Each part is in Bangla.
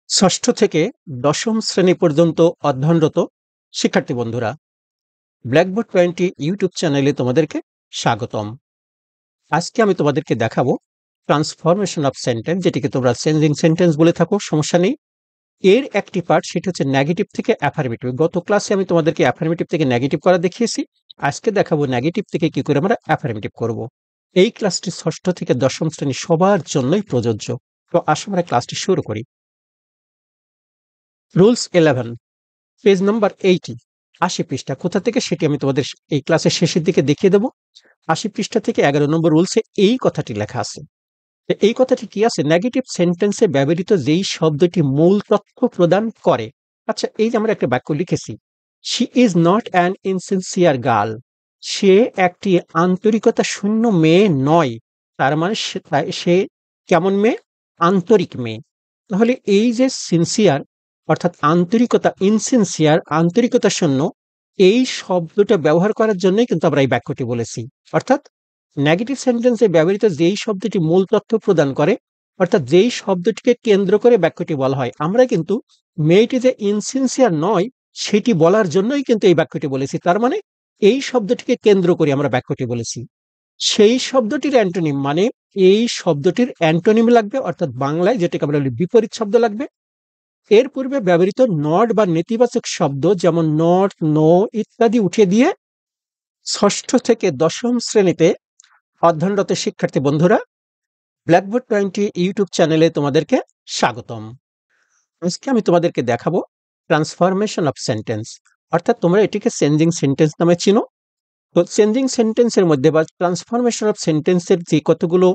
ষষ্ঠ থেকে দশম শ্রেণী পর্যন্ত অধ্যয়নরত শিক্ষার্থী বন্ধুরা, ব্ল্যাকবোর্ড 20 ইউটিউব চ্যানেলে তোমাদেরকে স্বাগতম। আজকে আমি তোমাদেরকে দেখাবো ট্রান্সফরমেশন অফ সেন্টেন্স, যেটিকে তোমরা চেঞ্জিং সেন্টেন্স বলে থাকো, সমস্যা নেই। এর একটি পার্ট, সেটা হচ্ছে নেগেটিভ থেকে অ্যাফার্মেটিভ। গত ক্লাসে আমি তোমাদেরকে অ্যাফার্মেটিভ থেকে নেগেটিভ করা দেখিয়েছি। আজকে দেখাবো নেগেটিভ থেকে কি করে আমরা অ্যাফার্মেটিভ করব। এই ক্লাসটি ষষ্ঠ থেকে দশম শ্রেণী সবার জন্যই প্রযোজ্য। তো আসো আমরা ক্লাসটি শুরু করি। রুলস 11, পেজ নাম্বার 80, 80 পৃষ্ঠা। কোথা থেকে সেটি আমি তোমাদের এই ক্লাসের শেষের দিকে দেখিয়ে দেবো। 80 পৃষ্ঠা থেকে 11 নম্বর রুলসে এই কথাটি লেখা আছে। এই কথাটি কি আছে? নেগেটিভ সেন্টেন্সে ব্যবহৃত যেই শব্দটি মূল তথ্য প্রদান করে। আচ্ছা, এই যে আমরা একটা বাক্য লিখেছি, she is not an insincere girl, সে একটি আন্তরিকতা শূন্য মেয়ে নয়। তার মানে সে কেমন মেয়ে? আন্তরিক মেয়ে। তাহলে এই যে সিনসিয়ার অর্থাৎ আন্তরিকতা, ইনসিনসিয়ার আন্তরিকতা শূন্য, এই শব্দটা ব্যবহার করার জন্যই কিন্তু আমরা এই বাক্যটি বলেছি। অর্থাৎ নেগেটিভ সেন্টেন্সে ব্যবহৃত যেই শব্দটি মূল তথ্য প্রদান করে, অর্থাৎ যেই শব্দটিকে কেন্দ্র করে বাক্যটি বলা হয়, আমরা কিন্তু মেয়েটি যে ইনসিনসিয়ার নয় সেটি বলার জন্যই কিন্তু এই বাক্যটি বলেছি। তার মানে এই শব্দটিকে কেন্দ্র করে আমরা বাক্যটি বলেছি। সেই শব্দটির অ্যান্টোনিম, মানে এই শব্দটির অ্যান্টোনিম লাগবে, অর্থাৎ বাংলায় যেটাকে আমরা বলি বিপরীত শব্দ লাগবে। এর পূর্বে ব্যবহৃত নট বা নেতিবাচক শব্দ যেমন নট, নো ইত্যাদি উঠে দিয়ে ষষ্ঠ থেকে দশম শ্রেণীতে অধ্যয়নরত শিক্ষার্থী বন্ধুরা, ব্ল্যাকবোর্ড 20 ইউটিউব চ্যানেলে তোমাদেরকে স্বাগতম। আজকে আমি তোমাদেরকে দেখাবো ট্রান্সফরমেশন অফ সেন্টেন্স, অর্থাৎ তোমরা এটিকে চেঞ্জিং সেন্টেন্স নামে চিনো। তো চেঞ্জিং সেন্টেন্সের মধ্যে বা ট্রান্সফরমেশন অফ সেন্টেন্সের যে কতগুলো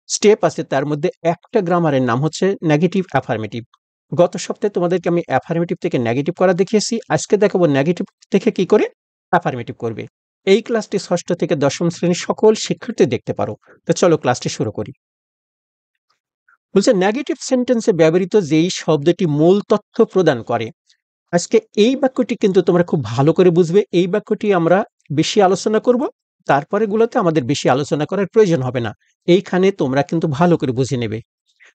স্টেপ আছে, তার মধ্যে একটা গ্রামারের নাম হচ্ছে নেগেটিভ অ্যাফার্মেটিভ। গত সপ্তাহে তোমাদেরকে আমি অ্যাফার্মেটিভ থেকে নেগেটিভ করা দেখিয়েছি। আজকে দেখাবো নেগেটিভ থেকে কি করে অ্যাফার্মেটিভ করবে। এই ক্লাসটি ষষ্ঠ থেকে দশম শ্রেণীর সকল শিক্ষার্থী দেখতে পারো। তো চলো ক্লাসটি শুরু করি। বলছে নেগেটিভ সেন্টেন্সে ব্যবহৃত যেই শব্দটি মূল তথ্য প্রদান করে। আজকে এই বাক্যটি কিন্তু তোমরা খুব ভালো করে বুঝবে। এই বাক্যটি আমরা বেশি আলোচনা করব, তারপরে গুলোতে আমাদের বেশি আলোচনা করার প্রয়োজন হবে না। এইখানে তোমরা কিন্তু ভালো করে বুঝে নেবে।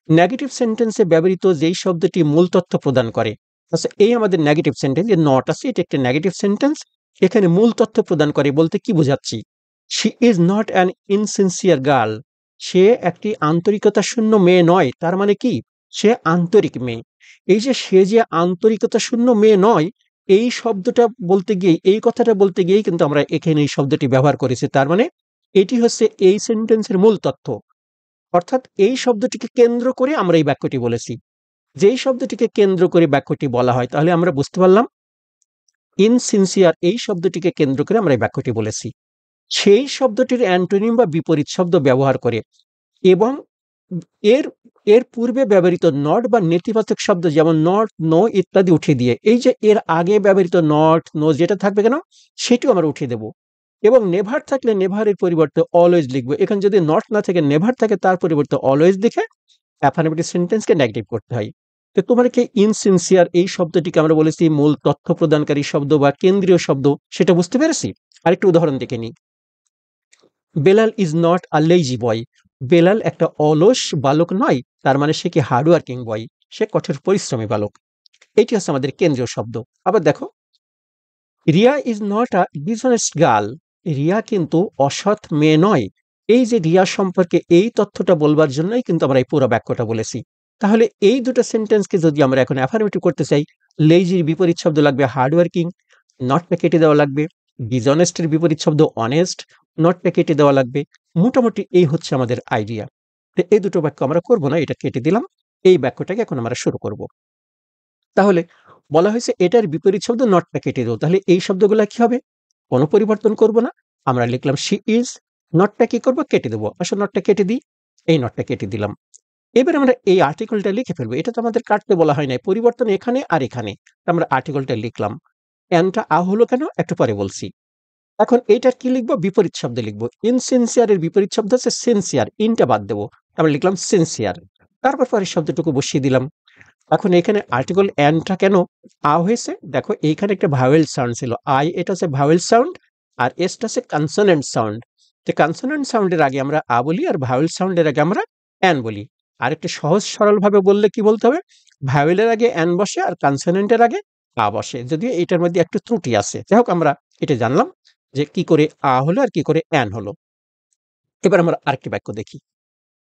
নেগেটিভ সেন্টেন্সে ব্যবহৃত যেই শব্দটি মূল তথ্য প্রদান করে। আচ্ছা, এই আমাদের নেগেটিভ সেন্টেন্স, যে নট আছে, এটা একটা নেগেটিভ সেন্টেন্স। এখানে মূল তথ্য প্রদান করে বলতে কি বোঝাচ্ছি? She is not an insincere girl, সে একটি আন্তরিকতা শূন্য মেয়ে নয়। তার মানে কি? সে আন্তরিক মেয়ে। এই যে সে যে আন্তরিকতা শূন্য মেয়ে নয়, এই শব্দটা বলতে গিয়ে, এই কথাটা বলতে গিয়েই কিন্তু আমরা এখানে এই শব্দটি ব্যবহার করেছি। তার মানে এটি হচ্ছে এই সেন্টেন্সের মূল তথ্য। অর্থাৎ এই শব্দটিকে কেন্দ্র করে আমরা এই বাক্যটি বলেছি। যেই শব্দটিকে কেন্দ্র করে বাক্যটি বলা হয়, তাহলে আমরা বুঝতে পারলাম ইনসিনসিয়ার এই শব্দটিকে কেন্দ্র করে আমরা এই বাক্যটি বলেছি। সেই শব্দটির অ্যান্টোনিম বা বিপরীত শব্দ ব্যবহার করে এবং এর এর পূর্বে ব্যবহৃত নট বা নেতিবাচক শব্দ যেমন নট, নো ইত্যাদি উঠিয়ে দিয়ে, এই যে এর আগে ব্যবহৃত নট, নো যেটা থাকবে কেন সেটিও আমরা উঠিয়ে দেব। এবং নেভার থাকলে নেভারের পরিবর্তে অলওয়েজ লিখবো। এখানে যদি নট না থাকে, নেভার থাকে, তার পরিবর্তে অলওয়েজ লিখে অ্যাফার্মেটিভ সেন্টেন্সকে নেগেটিভ করতে হয়। তো তোমাদেরকে ইনসিনসিয়ার এই শব্দটিকে আমরা বলেছি মূল তথ্য প্রদানকারী শব্দ বা কেন্দ্রীয় শব্দ, সেটা বুঝতে পেরেছি। আরেকটু উদাহরণ দেখে নিই। Belal is not a lazy boy, Belal একটা অলস বালক নয়। তার মানে সে কি হার্ডওয়ার্কিং বয়, সে কঠোর পরিশ্রমী বালক। এটি হচ্ছে আমাদের কেন্দ্রীয় শব্দ। আবার দেখো, Riya is not a dishonest girl, Riya কিন্তু অসৎ মেয়ে নয়। এই যে রিয়া সম্পর্কে এই তথ্যটা বলবার জন্যই কিন্তু আমরা এই পুরো বাক্যটা বলেছি। তাহলে এই দুটো সেন্টেন্সকে যদি আমরা এখন অ্যাফার্মেটিভ করতে চাই, লেজির বিপরীত শব্দ লাগবে হার্ডওয়ার্কিং, নটটা কেটে দেওয়া লাগবে। ডিসঅনেস্টের বিপরীত শব্দ অনেস্ট, নটটা কেটে দেওয়া লাগবে। মোটামুটি এই হচ্ছে আমাদের আইডিয়া। তো এই দুটো বাক্য আমরা করবো না, এটা কেটে দিলাম। এই বাক্যটাকে এখন আমরা শুরু করব। তাহলে বলা হয়েছে এটার বিপরীত শব্দ নটটা কেটে দেবো। তাহলে এই শব্দগুলো কি হবে? কোনো পরিবর্তন করব না। আমরা লিখলাম শি ইজ, নটটা কি করবো? কেটে দেবো। আসলে নটটা কেটে দিই, এই নটটা কেটে দিলাম। এবার আমরা এই আর্টিকেলটা লিখে ফেলবো। এটা তো আমাদের কাটতে বলা হয় নাই, পরিবর্তন এখানে আর এখানে। আমরা আর্টিকেলটা লিখলাম। এনটা আ হলো কেন একটু পরে বলছি। এখন এইটার কি লিখবো? বিপরীত শব্দ লিখবো। ইনসিনসিয়ারের বিপরীত শব্দ হচ্ছে সিনসিয়ার, ইনটা বাদ দেবো। আমরা লিখলাম সিনসিয়ার। তারপর পরের শব্দটুকু বসিয়ে দিলাম। এখন এখানে আর্টিকেল অ্যানটা কেন আ হয়েছে? দেখো এইখানে একটা ভাওয়েল সাউন্ড ছিল, আই, এটা হচ্ছে ভাওয়েল সাউন্ড, আর এসটা হচ্ছে কনসোনেন্ট সাউন্ড। তো কনসোনেন্ট সাউন্ডের আগে আমরা আ বলি, আর ভাওয়েল সাউন্ডের আগে আমরা অ্যান বলি। আর একটু সহজ সরল ভাবে বললে কি বলতে হবে, ভাওয়েলের আগে অ্যান বসে আর কনসোনেন্টের আগে আ বসে, যদিও এটার মধ্যে একটু ত্রুটি আছে। যাই হোক, আমরা এটা জানলাম যে কি করে আ হলো আর কি করে অ্যান হলো। এবার আমরা আরেকটি বাক্য দেখি।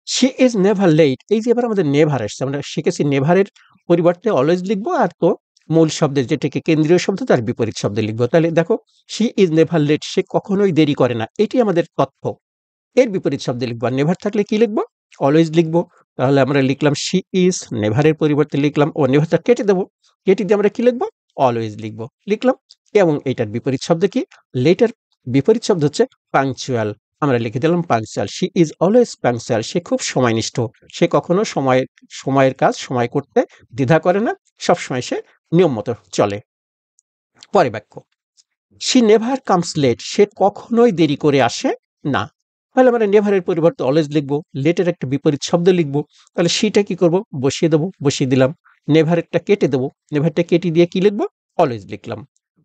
She is never late. এই যে এবার আমাদের নেভার আসছে, আমরা শিখেছি নেভারের পরিবর্তে অলওয়েজ লিখবো, আর তো মূল শব্দের যেটাকে কেন্দ্রীয় শব্দ তার বিপরীত শব্দে লিখবো। তাহলে দেখো, শি ইজ নেভার লেট, সে কখনোই দেরি করে না, এটি আমাদের তথ্য। এর বিপরীত শব্দে লিখবো, আর নেভার থাকলে কি লিখবো, অলওয়েজ লিখবো। তাহলে আমরা লিখলাম শি ইজ, নেভারের পরিবর্তে লিখলাম, ও নেভারটা কেটে দেবো, কেটে দিয়ে আমরা কি লিখবো, অলওয়েজ লিখবো, লিখলাম। এবং এটার বিপরীত শব্দ কি, লেটার বিপরীত শব্দ হচ্ছে পাংচুয়াল, আমরা লিখে দিলাম punctual. She is always punctual, সে খুব সময়নিষ্ঠ, সে কখনো সময়ের কাজ সময় করতে দ্বিধা করে না, সবসময় সে নিয়ম মতো চলে। পরে বাক্য, শি নেভার কামস লেট, সে কখনোই দেরি করে আসে না। তাহলে আমরা নেভারের পরিবর্তে অলওয়েজ লিখবো, লেটের একটা বিপরীত শব্দ লিখবো। তাহলে শিটা কি করব, বসিয়ে দেবো, বসিয়ে দিলাম। নেভারেরটা কেটে দেবো, নেভারটা কেটে দিয়ে কি লিখবো, অলওয়েজ লিখলাম।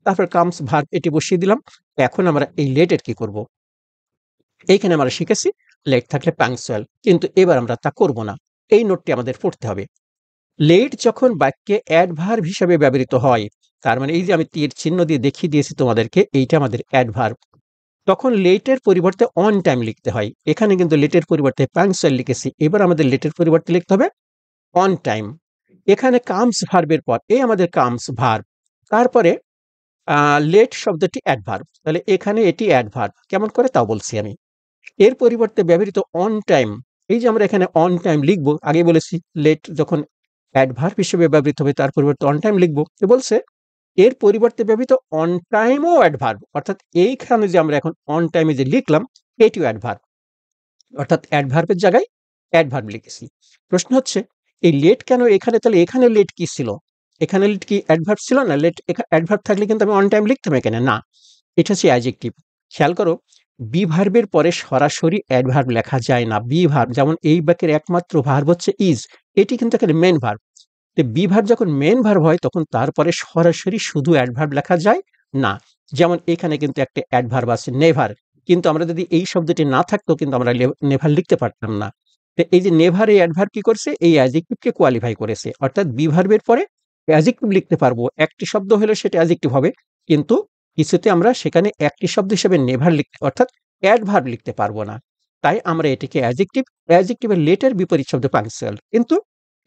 তারপর কামস ভার্ব, এটি বসিয়ে দিলাম। এখন আমরা এই লেটের কি করব, এইখানে আমরা শিখেছি লেট থাকলে পাংচুয়াল, কিন্তু এবার আমরা তা করব না। এই নোটটি আমাদের পড়তে হবে। লেট যখন বাক্যে অ্যাডভার্ব হিসেবে ব্যবহৃত হয়, তার মানে এই যে আমি তীর চিহ্ন দিয়ে দেখিয়ে দিয়েছি তোমাদেরকে, এইটা আমাদের অ্যাডভার্ব, তখন লেটের পরিবর্তে অন টাইম লিখতে হয়। এখানে কিন্তু লেটের পরিবর্তে পাংচুয়াল লিখেছি, এবার আমাদের লেটের পরিবর্তে লিখতে হবে অন টাইম। এখানে কামস ভার্বের পর এই আমাদের কামস ভার্ব, তারপরে লেট শব্দটি অ্যাডভার্ব, তাহলে এখানে এটি অ্যাডভার্ব। কেমন করে তাও বলছি আমি। এর পরিবর্তে ব্যবহৃত অন টাইম, এই যে আমরা এখানে অন টাইম লিখবো, আগে বলেছি লেট যখন অ্যাডভার্ব হিসেবে ব্যবহৃত হবে তার পরিবর্তে অন টাইম লিখবো। তো বলছে এর পরিবর্তে ব্যবহৃত অন টাইমও অ্যাডভার্ব, অর্থাৎ এইখানে যে আমরা এখন অন টাইমে যে লিখলাম এটিও অ্যাডভার্ব, অর্থাৎ অ্যাডভার্বের জায়গায় অ্যাডভার্ব লিখেছি। প্রশ্ন হচ্ছে এই লেট কেন এখানে, তাহলে এখানে লেট কি ছিল, এখানে লেট কি অ্যাডভার্ব ছিল না, লেট অ্যাডভার্ব থাকলে কিন্তু আমি অন টাইম লিখতাম এখানে না, এটা হচ্ছে অ্যাডজেক্টিভ। খেয়াল করো, বি ভার্বের পরে সরাসরি অ্যাডভার্ব লেখা যায় না। বি ভার্ব যেমন এই বাক্যের একমাত্র ভার্ব হচ্ছে ইজ, এটি কিন্তু এখানে মেন ভার্ব। বি ভার্ব যখন মেন ভার্ব হয় তখন তারপরে সরাসরি শুধু অ্যাডভার্ব লেখা যায় না। যেমন এখানে কিন্তু একটা অ্যাডভার্ব আছে নেভার, কিন্তু আমরা যদি এই শব্দটি না থাকতো কিন্তু আমরা নেভার লিখতে পারতাম না। তো এই যে নেভার, এই অ্যাডভার্ব কি করছে, এই অ্যাডজেক্টিভকে কোয়ালিফাই করেছে, অর্থাৎ বি ভার্বের পরে অ্যাডজেক্টিভ লিখতে পারবো, একটি শব্দ হলে সেটা অ্যাডজেক্টিভ হবে, কিন্তু কিছুতে আমরা সেখানে একটি শব্দ হিসেবে নেভার লিখতে অর্থাৎ অ্যাডভার্ব লিখতে পারবো না। তাই আমরা এটিকে অ্যাডজেক্টিভের লেটের বিপরীত শব্দ পাংচুয়াল। কিন্তু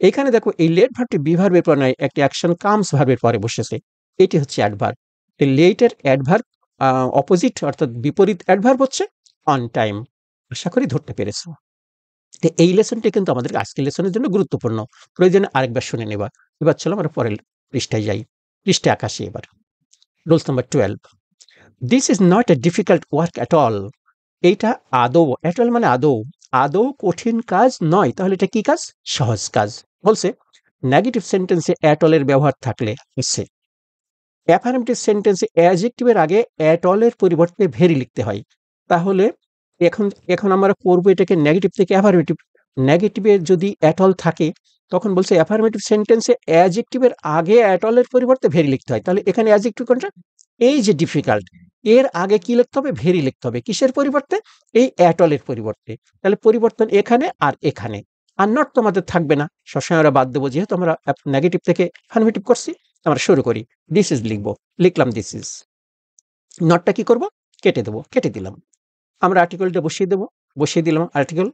এখানে দেখো এই লেট ভার্বটি বি ভার্বের পর নয়, একটি অ্যাকশন কামস ভার্বের পরে বসেছে, এটি হচ্ছে অ্যাডভার্ব। লেটের অ্যাডভার্ব অপোজিট অর্থাৎ বিপরীত অ্যাডভার্ব হচ্ছে অন টাইম। আশা করি ধরতে পেরেছো। তো এই লেসনটি কিন্তু আমাদের আজকের লেসনের জন্য গুরুত্বপূর্ণ। প্রয়োজনে আরেকবার শুনে নেবা। এবার চলো আমরা পরের পৃষ্ঠায় যাই। পৃষ্ঠা ৮১ এবার। Rules number 12, this is not a difficult work at all. এইটা আদৌ, অ্যাট অল মানে আদৌ, আদৌ কঠিন কাজ নয়। তাহলে এটা কি কাজ, সহজ কাজ। বলছে নেগেটিভ সেন্টেন্সে অ্যাট অল এর ব্যবহার থাকলে হচ্ছে, অ্যাফার্মেটিভ সেন্টেন্সে অ্যাডজেক্টিভের আগে অ্যাট অল এর পরিবর্তে ভেরি লিখতে হয়। তাহলে এখন এখন আমরা করবো এটাকে নেগেটিভ থেকে অ্যাফার্মেটিভ। নেগেটিভে যদি অ্যাট অল থাকে তখন বলছে অ্যাফার্মেটিভ সেন্টেন্সে অ্যাডজেক্টিভের আগে অ্যাট অল এর পরিবর্তে ভেরি লিখতে হয়। তাহলে এখানে অ্যাডজেক্টিভ কোনটা, এই যে ডিফিকাল্ট, এর আগে কি লিখতে হবে, ভেরি লিখতে হবে। কিসের পরিবর্তে, এই অ্যাট অল এর পরিবর্তে। তাহলে পরিবর্তন এখানে আর এখানে, আর নট তো আমাদের থাকবে না, সবসময় আমরা বাদ দেবো, যেহেতু আমরা নেগেটিভ থেকে অ্যাফার্মেটিভ করছি। আমরা শুরু করি, দিস ইজ লিখবো, লিখলাম দিস ইজ। নটটা কি করব, কেটে দেবো, কেটে দিলাম। আমরা আর্টিকেলটা বসিয়ে দেবো, বসিয়ে দিলাম আর্টিকেল।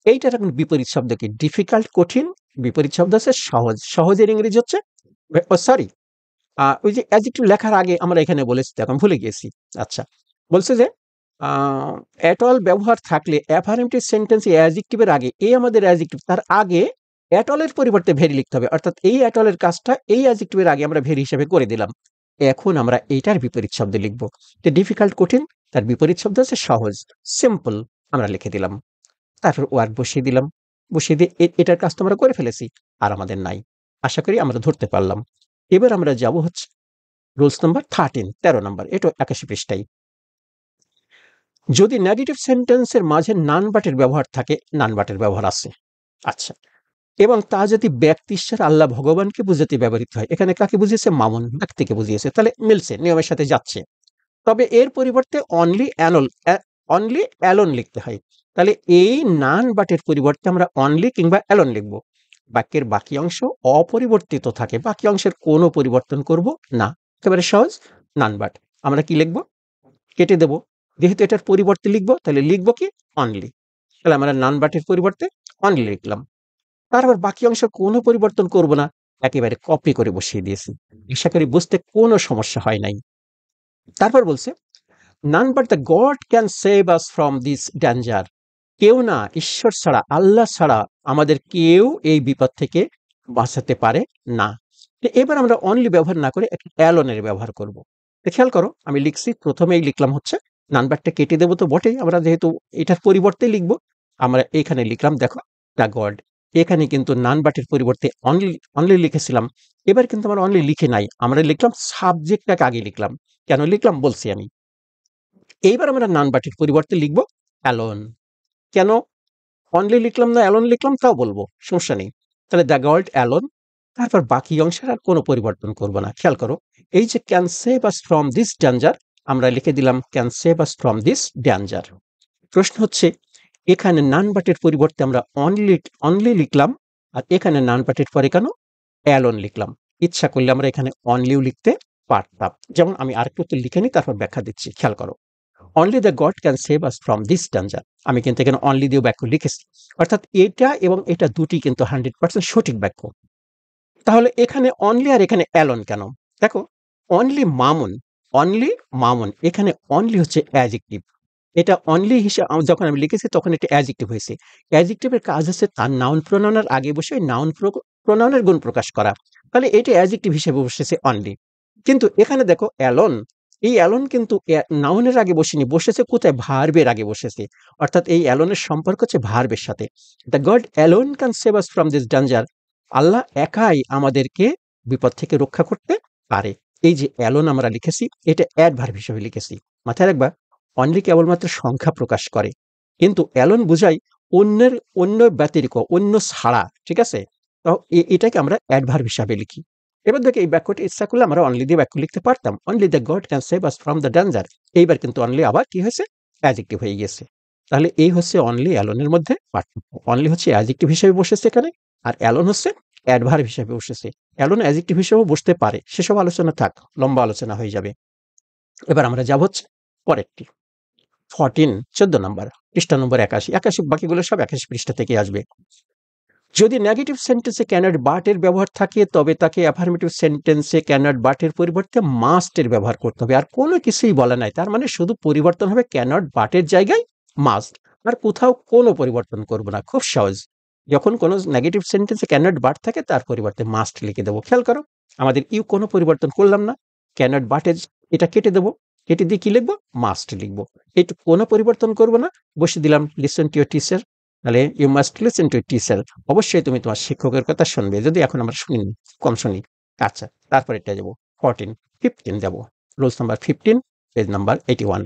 এইটার এখন বিপরীত শব্দ কি, ডিফিকাল্ট কঠিন, বিপরীত শব্দ আছে সহজ। সহজের ইংরেজি হচ্ছে, ও সরি, ওই যে অ্যাডজেক্টিভ লেখার আগে আমরা এখানে বলেছি, এখন ভুলে গিয়েছি। আচ্ছা, বলছে যে অ্যাট অল ব্যবহার থাকলে অ্যাফার্মেটিভ সেন্টেন্সে অ্যাডজেক্টিভের আগে, এই আমাদের অ্যাডজেক্টিভ, তার আগে অ্যাট অল এর পরিবর্তে ভেরি লিখতে হবে। অর্থাৎ এই অ্যাট অল এর কাজটা এই অ্যাডজেক্টিভের আগে আমরা ভেরি হিসেবে করে দিলাম। এখন আমরা এইটার বিপরীত শব্দ লিখব। যে ডিফিকাল্ট কঠিন, তার বিপরীত শব্দ হচ্ছে সহজ, সিম্পল, আমরা লিখে দিলাম। তারপর ওয়ার্ক বসিয়ে দিলাম, বসিয়ে দিয়ে এটার কাজ তো আমরা করে ফেলেছি, আর আমাদের নাই। আশা করি আমরা ধরতে পারলাম। এবার আমরা যাব হচ্ছে রুলস নাম্বার 13, 13 নাম্বার, এটা ৮১ পৃষ্ঠায়। যদি নেগেটিভ সেন্টেন্সের মাঝে নান বাটের ব্যবহার থাকে, নান বাটের ব্যবহার আছে, আচ্ছা, এবং তা যদি ব্যক্তিস্বর আল্লাহ ভগবানকে বুঝাতে ব্যবহৃত হয়, এখানে কাকে বুঝিয়েছে, মামুন, ব্যক্তিকে বুঝিয়েছে, তাহলে মিলছে, নিয়মের সাথে যাচ্ছে। তবে এর পরিবর্তে অনলি অ্যালোন লিখতে হয়। তাহলে এই নান বাটের পরিবর্তে আমরা অনলি কিংবা অ্যালোন লিখব। বাক্যের বাকি অংশ অপরিবর্তিত থাকে, বাকি অংশের কোনো পরিবর্তন করব না, একেবারে সহজ। নান বাট আমরা কি লিখব, কেটে দেব, যেহেতু এটার পরিবর্তে লিখব তাহলে লিখব কি অনলি, তাহলে আমরা নান বাটের পরিবর্তে অনলি লিখলাম। তারপর বাকি অংশ কোনো পরিবর্তন করব না, একেবারে কপি করে বসিয়ে দিয়েছি। আশা করি বুঝতে কোনো সমস্যা হয় নাই। তারপর বলছে none but the God can save us from this danger. কেউ না, ঈশ্বর ছাড়া, আল্লাহ ছাড়া আমাদের কেউ এই বিপদ থেকে বাঁচাতে পারে না। তো এবার আমরা অনলি ব্যবহার না করে একটা অ্যালোনের ব্যবহার করব। তো খেয়াল করো, আমি লিখছি, প্রথমেই লিখলাম হচ্ছে নাম্বারটা কেটে দেবো তো বটেই, আমরা যেহেতু এটার পরিবর্তে লিখবো, আমরা এখানে লিখলাম দেখো দ্য গড। এখানে কিন্তু নানবাটের পরিবর্তে অনলি অনলি লিখেছিলাম, এবার কিন্তু আমরা অনলি লিখে নাই, আমরা লিখলাম সাবজেক্টটাকে আগে লিখলাম। কেন লিখলাম বলছি আমি। এইবার আমরা নান বাটির পরিবর্তে লিখব অ্যালোন। কেন অনলি লিখলাম না অ্যালোন লিখলাম তাও বলবো, সমস্যা নেই। তাহলে দ্য গড অ্যালোন, তারপর বাকি অংশের আর কোনো পরিবর্তন করব না। খেয়াল করো, এই যে can save us from this danger, আমরা লিখে দিলাম can save us from this danger. প্রশ্ন হচ্ছে এখানে নান বাটের পরিবর্তে আমরা অনলি অনলি লিখলাম, আর এখানে নান বাটের পরে কেন অ্যালোন লিখলাম। ইচ্ছা করলে আমরা এখানে অনলিও লিখতে পারতাম। যেমন আমি আরেকটু উত্তর লিখে নিই, তারপর ব্যাখ্যা দিচ্ছি। খেয়াল করো, only the god can save us from this danger, আমি কিন্তু এখানে অনলি দিয়ে বাক্য লিখেছি, অর্থাৎ এটা এবং এটা দুটি কিন্তু 100% সঠিক বাক্য। তাহলে এখানে অনলি আর এখানে অ্যালন কেন? দেখো, অনলি মামুন, অনলি মামুন, এখানে অনলি হচ্ছে অ্যাডজেক্টিভ। এটা অনলি হিসেবে যখন আমি লিখেছি তখন এটা অ্যাডজেক্টিভ হয়েছে। অ্যাডজেক্টিভের কাজ হচ্ছে তার নাউন প্রোনাউনের আগে বসে নাউন প্রোনাউনের গুণ প্রকাশ করা। তাহলে এটা অ্যাডজেক্টিভ হিসেবে বসেছে অনলি। কিন্তু এখানে দেখো অ্যালন, এই অ্যালন কিন্তু নাউনের আগে বসেনি, বসেছে কোথায়? ভার্বের আগে বসেছে। অর্থাৎ এই অ্যালনের সম্পর্ক হচ্ছে ভার্বের সাথে। The God alone can save us from this danger, Allah একাই আমাদেরকে বিপদ থেকে রক্ষা করতে পারে। এই যে অ্যালোন আমরা লিখেছি, এটা অ্যাডভার্ব হিসেবে লিখেছি। মাথায় রাখবা, অনলি কেবলমাত্র সংখ্যা প্রকাশ করে, কিন্তু অ্যালোন বোঝায় অন্যের, অন্য ব্যতিরিক্ত, অন্য ছাড়া। ঠিক আছে, তো এটাকে আমরা অ্যাডভার্ব হিসাবে লিখি। এবার দেখো, এই বাক্যটি ইচ্ছা করলে আমরা অনলি দিয়ে বাক্য লিখতে পারতাম, only the god can save us from the danger. এইবার কিন্তু অনলি আবার কি হয়েছে? অ্যাডজেক্টিভ হয়ে গেছে। তাহলে এই হচ্ছে অনলি অ্যালোনের মধ্যে পার্থক্য। অনলি হচ্ছে অ্যাডজেক্টিভ হিসেবে বসেছে এখানে, আর অ্যালোন হচ্ছে অ্যাডভার্ব হিসেবে বসেছে। অ্যালোন অ্যাডজেক্টিভ হিসেবেও বসতে পারে, সেসব আলোচনা থাক, লম্বা আলোচনা হয়ে যাবে। এবার আমরা যাব হচ্ছে পরেরটি, 14 নম্বর পৃষ্ঠা নম্বর 81, বাকিগুলো সব 81 পৃষ্ঠা থেকে আসবে। যদি নেগেটিভ সেন্টেন্সে ক্যানট বাটের ব্যবহার থাকে তবে তাকে অ্যাফার্মেটিভ সেন্টেন্সে ক্যানট বাটের পরিবর্তে মাস্টের ব্যবহার করতে হবে। আর কোনো কিছুই বলা নাই, তার মানে শুধু পরিবর্তন হবে ক্যানট বাটের জায়গায় মাস্ট, আর কোথাও কোনো পরিবর্তন করব না। খুব সহজ, যখন কোনো নেগেটিভ সেন্টেন্সে ক্যানট বাট থাকে তার পরিবর্তে মাস্ট লিখে দেবো। খেয়াল করো, আমাদের ইউ কোনো পরিবর্তন করলাম না, ক্যানট বাটের এটা কেটে দেবো, কেটে দিয়ে কি লিখবো? মাস্ট লিখবো। একটু কোনো পরিবর্তন করব না, বসে দিলাম লিসেন টু ইউর টিচার। তাহলে you must listen to teacher, অবশ্যই তুমি তোমার শিক্ষকের কথা শুনবে, যদি এখন আমরা শুনিনি, কম শুনি। আচ্ছা, তারপর এটা যাবো 15 যাবো, রুলস নাম্বার 15, পেজ নাম্বার 81।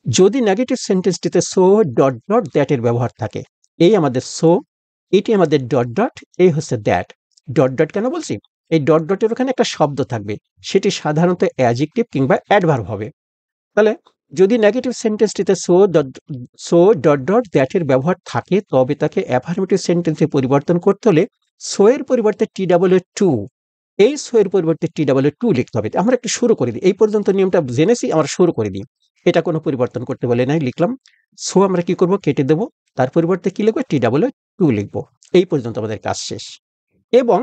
যদি নেগেটিভ সেন্টেন্সটিতে সো ডট ডট দ্যাট এর ব্যবহার থাকে, এই আমাদের সো, এটি আমাদের ডট ডট, এই হচ্ছে দ্যাট। ডট ডট কেন বলছি? এই ডট ডটের ওখানে একটা শব্দ থাকবে, সেটি সাধারণত অ্যাডজেক্টিভ কিংবা অ্যাডভার্ব হবে। তাহলে যদি নেগেটিভ সেন্টেন্সটিতে সো ডট ডট দ্যাট এর ব্যবহার থাকে তবে তাকে অ্যাফার্মেটিভ সেন্টেন্সে পরিবর্তন করতে হলে সো এর পরিবর্তে TW2, এই সো এর পরিবর্তে TW2 লিখতে হবে। আমরা একটু শুরু করে দিই, এই পর্যন্ত নিয়মটা জেনেছি, আমরা শুরু করে দিই। এটা কোনো পরিবর্তন করতে বলে নাই, লিখলাম সো, আমরা কি করব? কেটে দেবো, তার পরিবর্তে কি লিখবো? TW2 লিখবো। এই পর্যন্ত আমাদের কাজ শেষ। এবং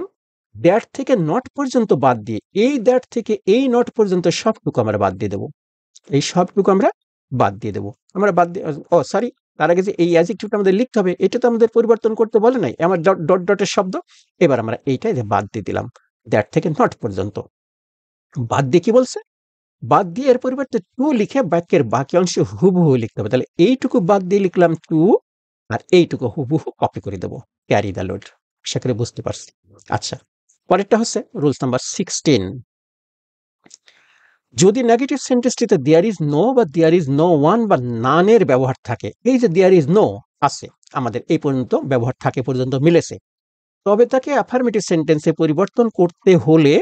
দ্যাট থেকে নট পর্যন্ত বাদ দিয়ে, এই দ্যাট থেকে এই নট পর্যন্ত সবটুকু আমরা বাদ দিয়ে দেবো, এই সবটুকু আমরা বাদ দিয়ে দেবো। আমরা বাদ দিয়ে, ও সরি, তার আগে যে এই অ্যাডজেক্টিভটা আমাদের লিখতে হবে, এটা তো আমাদের পরিবর্তন করতে বলে নাই, আমার ডট ডটের শব্দ। এবার আমরা এইটাই যে বাদ দিয়ে দিলাম, দ্যাট থেকে নট পর্যন্ত বাদ দিয়ে কি বলছে? বাদ দিয়ে এর পরিবর্তে টু লিখে বাক্যের বাকি অংশে হুবহু লিখতে হবে। তাহলে এইটুকু বাদ দিয়ে লিখলাম টু, আর এইটুকু হুবহু কপি করে দেবো, ক্যারি দ্য লোড। আশা করি বুঝতে পারছি। আচ্ছা, পরেরটা হচ্ছে রুলস নাম্বার 16। যদি নেগেটিভ সেন্টেন্সটিতে দেয়ার ইজ নো বা দেয়ার ইজ নো ওয়ান বা নানের ব্যবহার থাকে, এই যে দেয়ার ইজ নো আছে আমাদের এই পর্যন্ত ব্যবহার থাকে, পর্যন্ত মিলেছে, তবে তাকে অ্যাফার্মেটিভ সেন্টেন্সে পরিবর্তন করতে হলে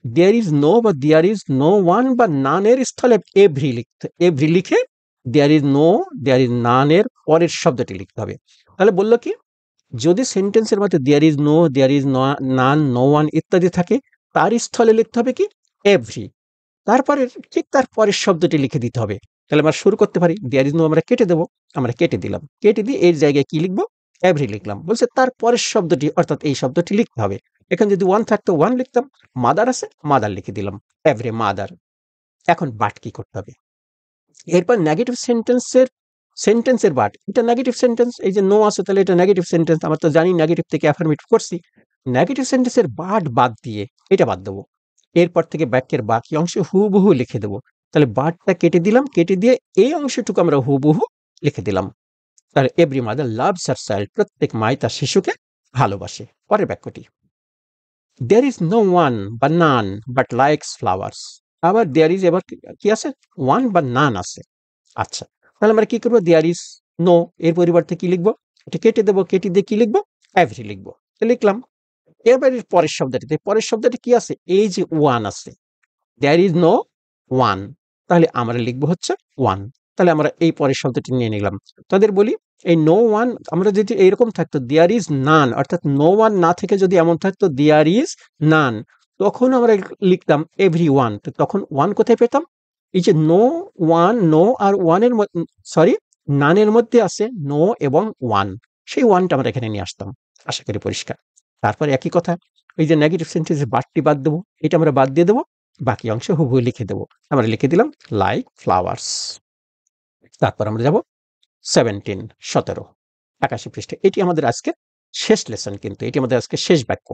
দেয়ার ইজ নো বা দেয়ার ইজ নো ওয়ান বা নানের স্থলে এভরি লিখে there is no, there is none এর পরের শব্দটি লিখতে হবে। তাহলে বললো কি, যদি সেন্টেন্সের মধ্যে there is no, there is none, no one ইত্যাদি থাকে, তার স্থলে লিখতে হবে কি এভরি। তারপরে ঠিক তার পরের শব্দটি লিখে দিতে হবে। তাহলে আমরা শুরু করতে পারি, দেয়ার ইজ নো আমরা কেটে দেবো, আমরা কেটে দিলাম, কেটে দিয়ে এর জায়গায় কি লিখবো, এভরি লিখলাম। বলছে তার পরের শব্দটি অর্থাৎ এই শব্দটি লিখতে হবে। এখানে যদি ওয়ান থাকতো ওয়ান লিখতাম, মাদার আছে মাদার লিখে দিলাম, এভরি মাদার। এখন বাট কি করতে হবে, এরপর নেগেটিভ সেন্টেন্সের বাট, এটা নেগেটিভ সেন্টেন্স, এই যে নো আছে তাহলে এটা নেগেটিভ সেন্টেন্স, আমরা তো জানি নেগেটিভ থেকে অ্যাফার্মেটিভ করছি। নেগেটিভ সেন্টেন্সের বাট বাদ দিয়ে এটা বাদ দেবো, এরপর থেকে বাক্যের বাকি অংশ হুবহু লিখে দেবো। তাহলে বাটটা কেটে দিলাম, কেটে দিয়ে এই অংশটুকু আমরা হুবহু লিখে দিলাম। তাহলে every mother loves her child, প্রত্যেক মাই তার শিশুকে ভালোবাসে। পরের বাক্যটি, দেয়ার ইজ নো ওয়ান বা নান বাট লাইকস ফ্লাওয়ার্স। আবার দেয়ার ইজ এবার কি আছে, ওয়ান বা নান আছে। আচ্ছা, তাহলে আমরা কি করবো, দেয়ার ইজ নো এর পরিবর্তে কি লিখবো, এটা কেটে দেবো, কেটে দিয়ে কি লিখবো, এভরি লিখবো। লিখলাম। এবার এর পরের শব্দটি কি আছে, এই যে ওয়ান আছে, দেয়ার ইজ নো ওয়ান, তাহলে আমরা লিখবো হচ্ছে ওয়ান। তাহলে আমরা এই পরের শব্দটি নিয়ে নিলাম। তাদের বলি, এই নো ওয়ান আমরা যদি এইরকম থাকতো দেয়ার ইজ নান, অর্থাৎ নো ওয়ান না থেকে যদি এমন থাকতো দেয়ার ইজ নান, তখন আমরা লিখতাম এভরি ওয়ান। তো তখন ওয়ান কোথায় পেতাম, এই যে নো ওয়ান, নো আর ওয়ানের সরি নানের মধ্যে আছে নো এবং ওয়ান, সেই ওয়ানটা আমরা এখানে নিয়ে আসতাম। আশা করি পরিষ্কার। তারপরে একই কথা, এই যে নেগেটিভ সেন্টেন্সের বাদটি বাদ দেবো, এটা আমরা বাদ দিয়ে দেবো, বাকি অংশ হুবহু লিখে দেবো। আমরা লিখে দিলাম লাইক ফ্লাওয়ার্স। তারপর আমরা যাব 17 81 পৃষ্ঠে। এটি আমাদের আজকে শেষ লেসন, কিন্তু এটি আমাদের আজকে শেষ বাক্য।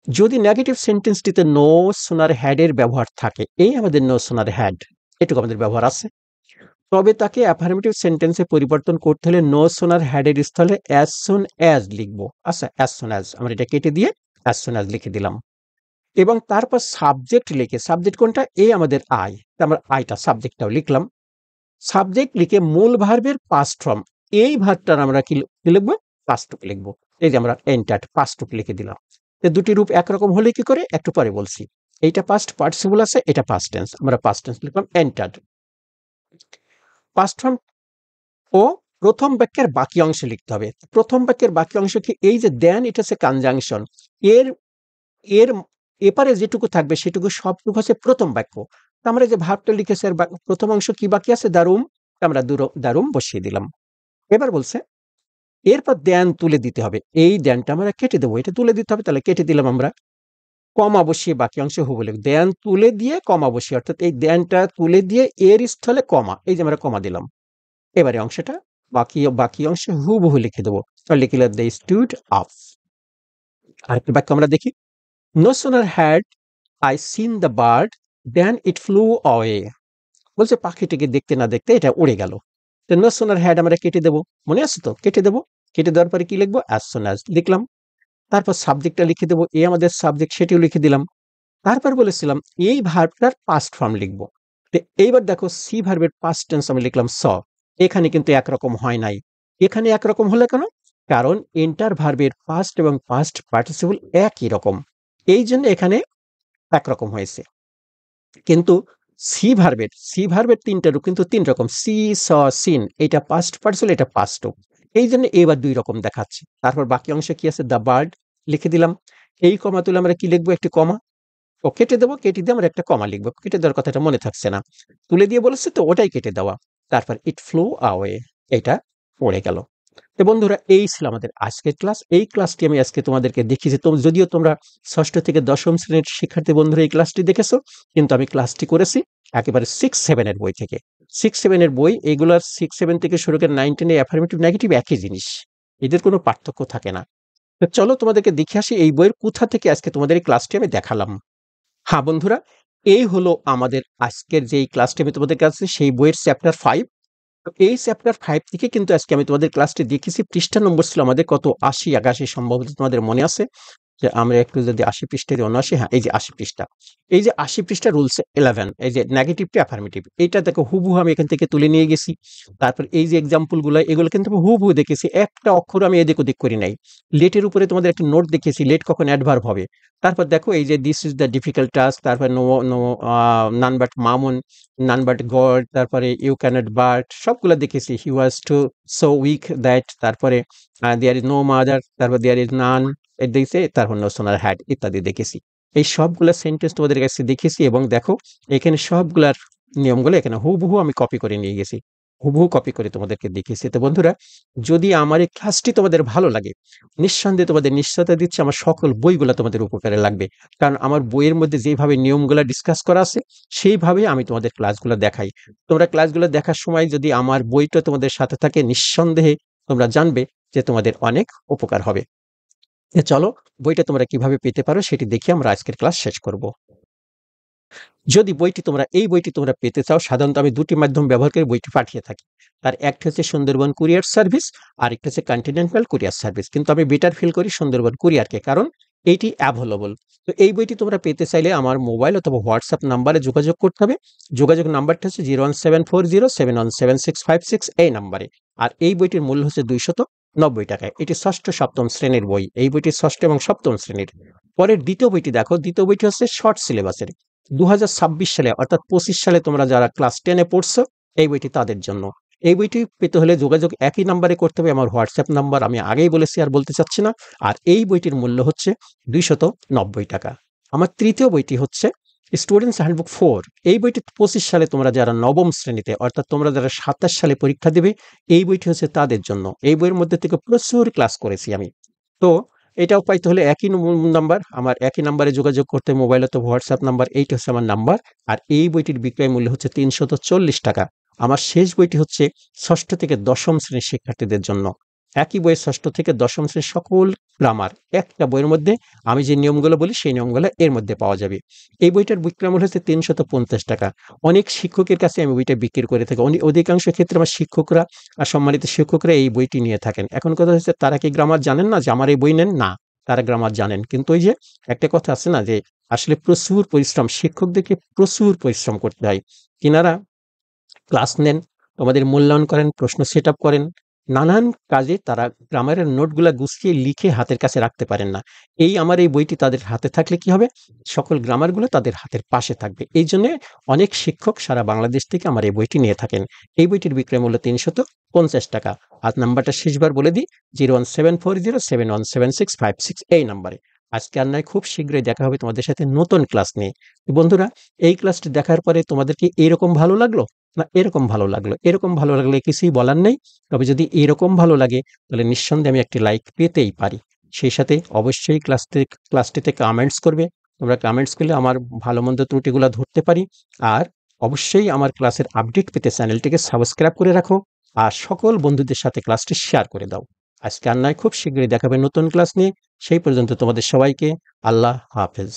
যদি নেগেটিভ সেন্টেন্সটিতে নো সোনার হ্যাড এর ব্যবহার থাকে, এই আমাদের নো সোনার হ্যাড এটুকু আমাদের ব্যবহার আছে, তবে তাকে অ্যাফার্মেটিভ সেন্টেন্সে পরিবর্তন করতে হলে নো সোনার হ্যাড এর স্থলে অ্যাজ সুন অ্যাজ লিখবো। আচ্ছা, অ্যাজ সুন অ্যাজ আমরা এটা কেটে দিয়ে অ্যাজ সুন অ্যাজ লিখে দিলাম, এবং তারপর সাবজেক্ট লিখে, সাবজেক্ট কোনটা, এই আমাদের আই, আমরা আইটা সাবজেক্টটাও লিখলাম। সাবজেক্ট লিখে মূল ভার্বের পাস্ট ফর্ম, এই ভার্বটার আমরা কি লিখবো, পাস্ট রূপ লিখবো। এই যে আমরা এন্টার্ড পাস্ট রূপ লিখে দিলাম। দুটি রূপ একরকম হলে কি করে, একটু পরে বলছি। এইটা পাস্ট পার্টিসিপল আছে, এটা পাস্ট টেন্স, আমরা পাস্ট টেন্স লিখলাম এন্টার্ড। পাস্ট ফর্ম ও প্রথম বাক্যের বাকি অংশ লিখতে হবে। প্রথম বাক্যের বাকি অংশ কি, এই যে দেন, এটা হচ্ছে কনজাংশন, এর এর এপারে যেটুকু থাকবে সেটুকু সবটুকু হচ্ছে প্রথম বাক্য। আমরা যে ভাবটা লিখেছি এর প্রথম অংশ কি বাকি আছে, দারুম, আমরা দারুম বসিয়ে দিলাম। এবার বলছে এরপর দেন তুলে দিতে হবে, এই দেনটা আমরা কেটে দেবো, এটা তুলে দিতে হবে, তাহলে কেটে দিলাম আমরা, কমা বসিয়ে বাকি অংশ হুবহু লিখব, দেন তুলে দিয়ে কমা বসিয়ে, অর্থাৎ এই দেনটা তুলে দিয়ে এর স্থলে কমা, এই যে আমরা কমা দিলাম। এবারে অংশটা বাকি অংশে হুবহু লিখে দেবো, লিখলে দে স্টুড আপ। আরেকটা বাক্য আমরা দেখি, no sooner had I seen the bird then it flew away. বলছে পাখিটিকে দেখতে না দেখতে এটা উড়ে গেল। তো নো সোনার হ্যাড আমরা কেটে দেবো, মনে আছে তো, কেটে দেবো, কেটে দেওয়ার পরে কি লিখবো, অ্যাজ সুন অ্যাজ লিখলাম। তারপর সাবজেক্টটা লিখে দেবো, এ আমাদের সাবজেক্ট, সেটিও লিখে দিলাম। তারপর বলেছিলাম এই ভার্বটার পাস্ট ফর্ম লিখবো। তো এইবার দেখো সি ভার্বের পাস্ট টেন্স আমি লিখলাম স, এখানে কিন্তু একরকম হয় নাই। এখানে একরকম হলে কেন, কারণ এন্টার ভার্বের পাস্ট এবং পাস্ট পার্টিসিপল একই রকম, এই জন্য এখানে একরকম হয়েছে। কিন্তু সি ভার্বের তিনটা রূপ কিন্তু তিন রকম, সি স সিন, এটা পাস্ট পার্টিসিপল, এটা পাস্ট, এই জন্য এবার দুই রকম দেখাচ্ছে। তারপর বাকি অংশে কি আছে, দ্য বার্ড লিখে দিলাম। এই কমা তুলে আমরা কি লিখবো, একটি কমা, ও কেটে দেবো, কেটে দিয়ে আমরা একটা কমা লিখবো, কেটে দেওয়ার কথাটা মনে থাকছে না, তুলে দিয়ে বলেছে তো ওটাই কেটে দেওয়া। তারপর ইট ফ্লো আওয়ে, এটা পড়ে গেল। তো বন্ধুরা, এই ছিল আমাদের আজকের ক্লাস। এই ক্লাসটি আমি আজকে তোমাদেরকে দেখিয়েছি, যদিও তোমরা ষষ্ঠ থেকে দশম শ্রেণীর শিক্ষার্থী বন্ধুরা এই ক্লাসটি দেখেছো, কিন্তু আমি ক্লাসটি করেছি একেবারে 6-7 এর বই থেকে। 6-7 এর বই, এগুলার 6-7 থেকে শুরু করে 9-10 এ অ্যাফার্মেটিভ নেগেটিভ একই জিনিস, এদের কোনো পার্থক্য থাকে না। তো চলো তোমাদেরকে দেখে আসি এই বইয়ের কোথা থেকে আজকে তোমাদের এই ক্লাসটি আমি দেখালাম। হ্যাঁ বন্ধুরা, এই হলো আমাদের আজকের যে ক্লাসটি আমি তোমাদের কাছে, সেই বইয়ের চ্যাপ্টার 5। তো এই চ্যাপ্টার 5 থেকে কিন্তু আজকে আমি তোমাদের ক্লাসটি দেখেছি। পৃষ্ঠা নম্বর ছিল আমাদের কত, 80-81 সম্ভবত তোমাদের মনে আছে। যে আমরা একটু যদি ৮০ পৃষ্ঠায় অন্য আসি, হ্যাঁ এই যে ৮০ পৃষ্ঠা, এই যে ৮০ পৃষ্ঠা রুলস 11, এই যে নেগেটিভ টু অ্যাফার্মেটিভ, এইটা দেখো হুবহু আমি এখান থেকে তুলে নিয়ে গেছি। তারপর এই যে এক্সাম্পল গুলো, এগুলো কিন্তু আমি হুবহু দেখেছি, একটা অক্ষর আমি এদিক ওদিক করি নাই। লেটের উপরে তোমাদের একটা নোট দেখিয়েছি, লেট কখন অ্যাডভার্ব হবে। তারপর দেখো এই যে this is the difficult task, তারপর no no none but Mamun, none but God, তারপরে ইউ ক্যানট বাট, সবগুলো দেখেছি। He was too so weak that, তারপরে দেয়ার ইজ নো মাদার, তারপর দেয়ার ইজ নান, এ দিয়েছে, তারপর নো সোনার হ্যাড ইত্যাদি দেখেছি। এই সবগুলা সেন্টেন্স তোমাদের কাছে দেখেছি, এবং দেখো এখানে সবগুলার নিয়মগুলো এখানে হুবহু আমি কপি করে নিয়ে গেছি, হুবহু কপি করে তোমাদেরকে দেখিয়েছি। তো বন্ধুরা, যদি আমার এই ক্লাসটি তোমাদের ভালো লাগে, নিঃসন্দেহে তোমাদের নিশ্চয়তা দিচ্ছে আমার সকল বইগুলো তোমাদের উপকারে লাগবে। কারণ আমার বইয়ের মধ্যে যেভাবে নিয়মগুলো ডিসকাস করা আছে, সেইভাবে আমি তোমাদের ক্লাসগুলো দেখাই। তোমরা ক্লাসগুলো দেখার সময় যদি আমার বইটা তোমাদের সাথে থাকে, নিঃসন্দেহে তোমরা জানবে যে তোমাদের অনেক উপকার হবে। চলো বইটা তোমরা কিভাবে পেতে পারো সেটি দেখে আমরা আজকের ক্লাস শেষ করব। যদি এই বইটি তোমরা পেতে চাও, সাধারণত আমি দুটি মাধ্যম ব্যবহার করে বইটি পাঠিয়ে থাকি। তার একটা হচ্ছে সুন্দরবন কুরিয়ার সার্ভিস, আর একটা হচ্ছে কন্টিনেন্টাল কুরিয়ার সার্ভিস। কিন্তু আমি বেটার ফিল করি সুন্দরবন কুরিয়ারকে, কারণ এইটি অ্যাভেলেবল। তো এই বইটি তোমরা পেতে চাইলে আমার মোবাইল অথবা হোয়াটসঅ্যাপ নাম্বারে যোগাযোগ করতে হবে। যোগাযোগ নাম্বারটা হচ্ছে 01740717656, এই নাম্বারে। আর এই বইটির মূল্য হচ্ছে 290 টাকায়। এটি ষষ্ঠ সপ্তম শ্রেণীর বই, এই বইটি ষষ্ঠ এবং সপ্তম শ্রেণীর। পরের দ্বিতীয় বইটি দেখো, দ্বিতীয় বইটি হচ্ছে শর্ট সিলেবাসের। 2026 সালে অর্থাৎ 25 সালে তোমরা যারা ক্লাস 10-এ পড়ছো, এই বইটি তাদের জন্য। এই বইটি পেতে হলে যোগাযোগ একই নাম্বারে করতে হবে, আমার হোয়াটসঅ্যাপ নাম্বার আমি আগেই বলেছি, আর বলতে চাচ্ছি না। আর এই বইটির মূল্য হচ্ছে 290 টাকা। আমার তৃতীয় বইটি হচ্ছে স্টুডেন্টস হ্যান্ডবুক 4। এই বইটি 25 সালে তোমরা যারা নবম শ্রেণীতে, অর্থাৎ তোমরা যারা 27 সালে পরীক্ষা দেবে, এই বইটি হচ্ছে তাদের জন্য। এই বইয়ের মধ্যে থেকে প্রচুর ক্লাস করেছি আমি। তো এটাও পাইতে হলে একই নাম্বার, আমার একই নাম্বারে যোগাযোগ করতে, মোবাইল অথবা হোয়াটসঅ্যাপ নাম্বার, এইটা হচ্ছে আমার নাম্বার। আর এই বইটির বিক্রয় মূল্য হচ্ছে 340 টাকা। আমার শেষ বইটি হচ্ছে ষষ্ঠ থেকে দশম শ্রেণীর শিক্ষার্থীদের জন্য। একই বইয়ের ষষ্ঠ থেকে দশম শ্রেণীর সকল গ্রামার একটা বইয়ের মধ্যে, আমি যে নিয়মগুলো বলি সেই নিয়মগুলো এর মধ্যে পাওয়া যাবে। এই বইটার বিক্রয় মূল্য হচ্ছে 350 টাকা। অনেক শিক্ষকের কাছে আমি বইটা বিক্রি করে থাকি, অধিকাংশ ক্ষেত্রে আমার শিক্ষকরা আর সম্মানিত শিক্ষকরা এই বইটি নিয়ে থাকেন। এখন কথা হচ্ছে, তারা কি গ্রামার জানেন না যে আমার এই বই নেন? না, তারা গ্রামার জানেন। কিন্তু ওই যে একটা কথা আছে না, যে আসলে প্রচুর পরিশ্রম, শিক্ষকদেরকে প্রচুর পরিশ্রম করতে হয়। কিনারা ক্লাস নেন, তোমাদের মূল্যায়ন করেন, প্রশ্ন সেট আপ করেন, নানান কাজে তারা গ্রামারের নোটগুলা গুছিয়ে লিখে হাতের কাছে রাখতে পারেন না। এই আমার এই বইটি তাদের হাতে থাকলে কি হবে? সকল গ্রামারগুলো তাদের হাতের পাশে থাকবে। এই জন্য অনেক শিক্ষক সারা বাংলাদেশ থেকে আমার এই বইটি নিয়ে থাকেন। এই বইটির বিক্রয় মূল্য 350 টাকা। আর নাম্বারটা শেষবার বলে দিই, 01740717656, এই নাম্বারে। আজকে আর নয়, খুব শীঘ্রই দেখা হবে তোমাদের সাথে নতুন ক্লাস নিয়ে। বন্ধুরা, এই ক্লাসটি দেখার পরে তোমাদের কি এরকম ভালো লাগলো, না এরকম ভালো লাগলো? এরকম ভালো লাগলে কিছুই বলার নেই। তবে যদি এরকম ভালো লাগে, তাহলে নিঃসন্দেহে আমি একটি লাইক পেতেই পারি। সেই সাথে অবশ্যই ক্লাসটিতে কমেন্টস করবে। তোমরা কমেন্টস করলে আমার ভালো মন্দ ত্রুটিগুলো ধরতে পারি। আর অবশ্যই আমার ক্লাসের আপডেট পেতে চ্যানেলটিকে সাবস্ক্রাইব করে রাখো, আর সকল বন্ধুদের সাথে ক্লাসটি শেয়ার করে দাও। আজকে আর নয়, খুব শীঘ্রই দেখাবে নতুন ক্লাস নিয়ে। সেই পর্যন্ত তোমাদের সবাইকে আল্লাহ হাফেজ।